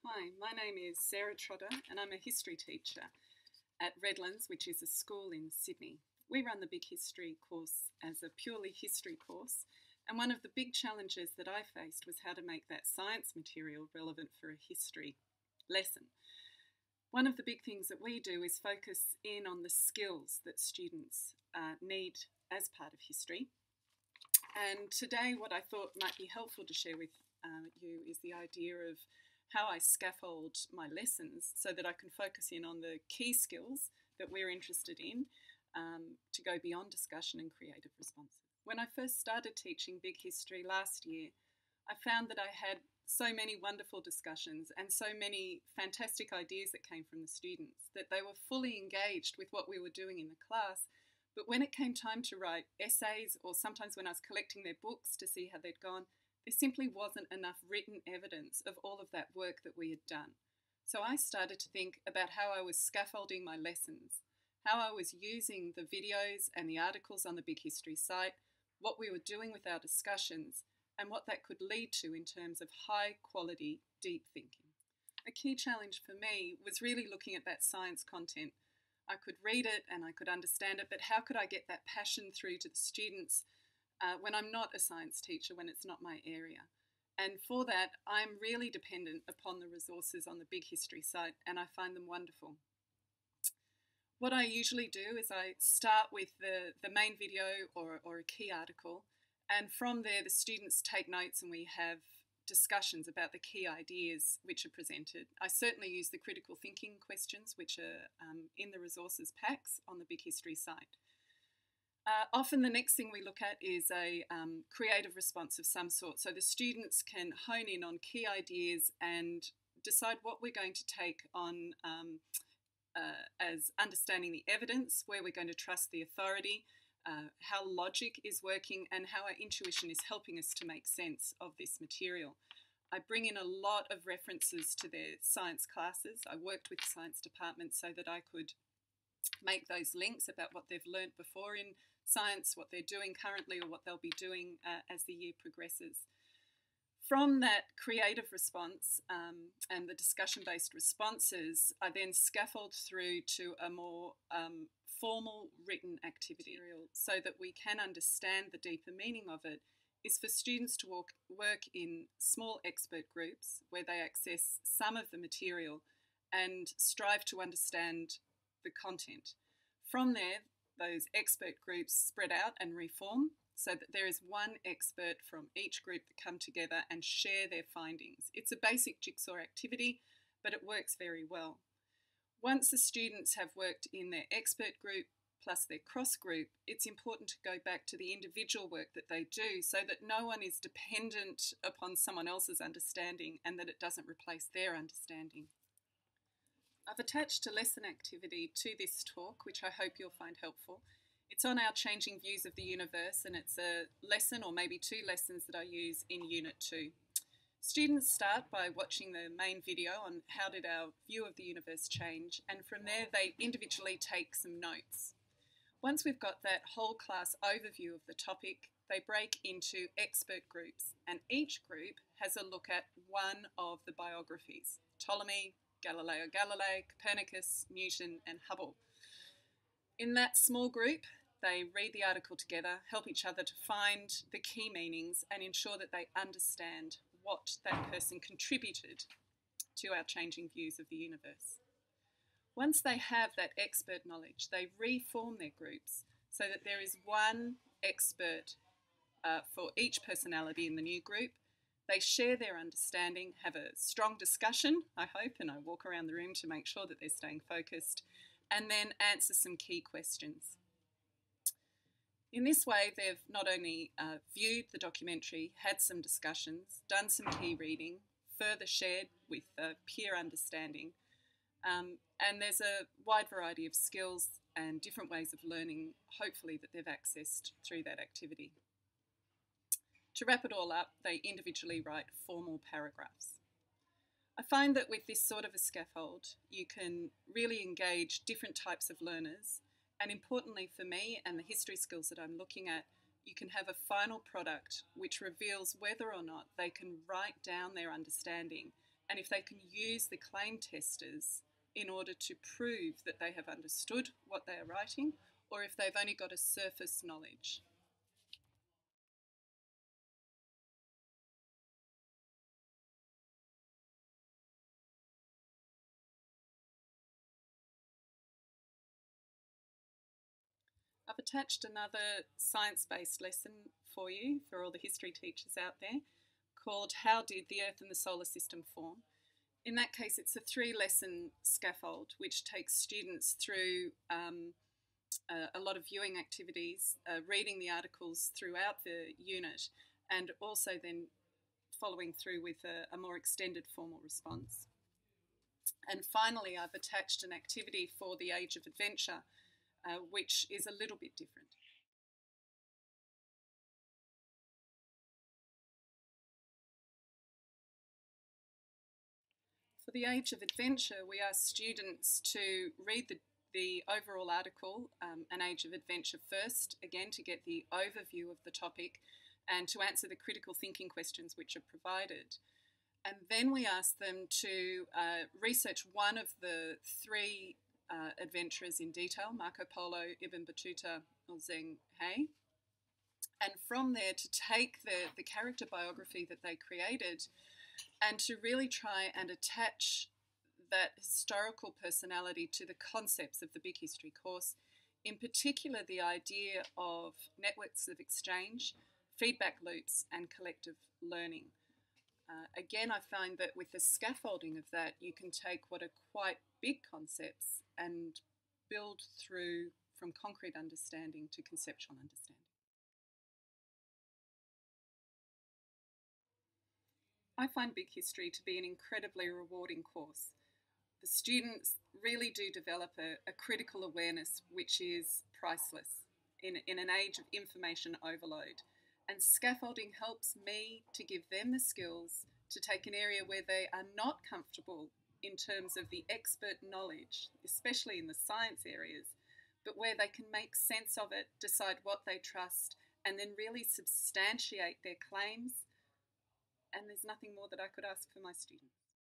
Hi, my name is Sarah Trotter and I'm a history teacher at Redlands, which is a school in Sydney. We run the Big History course as a purely history course, and one of the big challenges that I faced was how to make that science material relevant for a history lesson. One of the big things that we do is focus in on the skills that students need as part of history. And today what I thought might be helpful to share with you is the idea of how I scaffold my lessons so that I can focus in on the key skills that we're interested in to go beyond discussion and creative responses. When I first started teaching Big History last year, I found that I had so many wonderful discussions and so many fantastic ideas that came from the students that they were fully engaged with what we were doing in the class. But when it came time to write essays, or sometimes when I was collecting their books to see how they'd gone, there simply wasn't enough written evidence of all of that work that we had done. So I started to think about how I was scaffolding my lessons, how I was using the videos and the articles on the Big History site, what we were doing with our discussions, and what that could lead to in terms of high quality, deep thinking. A key challenge for me was really looking at that science content. I could read it and I could understand it, but how could I get that passion through to the students when I'm not a science teacher, when it's not my area? And for that, I'm really dependent upon the resources on the Big History site, and I find them wonderful. What I usually do is I start with the main video or a key article, and from there the students take notes and we have discussions about the key ideas which are presented. I certainly use the critical thinking questions which are in the resources packs on the Big History site. Often the next thing we look at is a creative response of some sort, so the students can hone in on key ideas and decide what we're going to take on as understanding the evidence, where we're going to trust the authority, how logic is working, and how our intuition is helping us to make sense of this material. I bring in a lot of references to their science classes. I worked with the science department so that I could make those links about what they've learnt before in science, what they're doing currently, or what they'll be doing as the year progresses. From that creative response and the discussion-based responses, I then scaffold through to a more formal written activity so that we can understand the deeper meaning of it, is for students to work in small expert groups where they access some of the material and strive to understand the content. From there, those expert groups spread out and reform so that there is one expert from each group that come together and share their findings. It's a basic jigsaw activity, but it works very well. Once the students have worked in their expert group plus their cross group, it's important to go back to the individual work that they do so that no one is dependent upon someone else's understanding and that it doesn't replace their understanding. I've attached a lesson activity to this talk, which I hope you'll find helpful. It's on our changing views of the universe, and it's a lesson or maybe two lessons that I use in Unit 2. Students start by watching the main video on how did our view of the universe change, and from there they individually take some notes. Once we've got that whole class overview of the topic, they break into expert groups, and each group has a look at one of the biographies: Ptolemy, Galileo Galilei, Copernicus, Newton, and Hubble. In that small group, they read the article together, help each other to find the key meanings, and ensure that they understand what that person contributed to our changing views of the universe. Once they have that expert knowledge, they reform their groups so that there is one expert for each personality in the new group. They share their understanding, have a strong discussion, I hope, and I walk around the room to make sure that they're staying focused, and then answer some key questions. In this way, they've not only viewed the documentary, had some discussions, done some key reading, further shared with peer understanding, and there's a wide variety of skills and different ways of learning, hopefully, that they've accessed through that activity. To wrap it all up, they individually write formal paragraphs. I find that with this sort of a scaffold, you can really engage different types of learners, and importantly for me and the history skills that I'm looking at, you can have a final product which reveals whether or not they can write down their understanding and if they can use the claim testers in order to prove that they have understood what they are writing, or if they've only got a surface knowledge. I've attached another science-based lesson for you, for all the history teachers out there, called How Did the Earth and the Solar System Form? In that case, it's a 3-lesson scaffold which takes students through a lot of viewing activities, reading the articles throughout the unit, and also then following through with a more extended formal response. And finally, I've attached an activity for the Age of Adventure, which is a little bit different. For the Age of Adventure, we ask students to read the overall article, An Age of Adventure, first, again to get the overview of the topic and to answer the critical thinking questions which are provided. And then we ask them to research one of the 3 adventurers in detail, Marco Polo, Ibn Battuta, or Zheng He. And from there to take the character biography that they created and to really try and attach that historical personality to the concepts of the Big History course, in particular the idea of networks of exchange, feedback loops, and collective learning. Again, I find that with the scaffolding of that, you can take what are quite big concepts and build through from concrete understanding to conceptual understanding. I find Big History to be an incredibly rewarding course. The students really do develop a critical awareness which is priceless in an age of information overload. And scaffolding helps me to give them the skills to take an area where they are not comfortable in terms of the expert knowledge, especially in the science areas, but where they can make sense of it, decide what they trust, and then really substantiate their claims. And there's nothing more that I could ask for my students.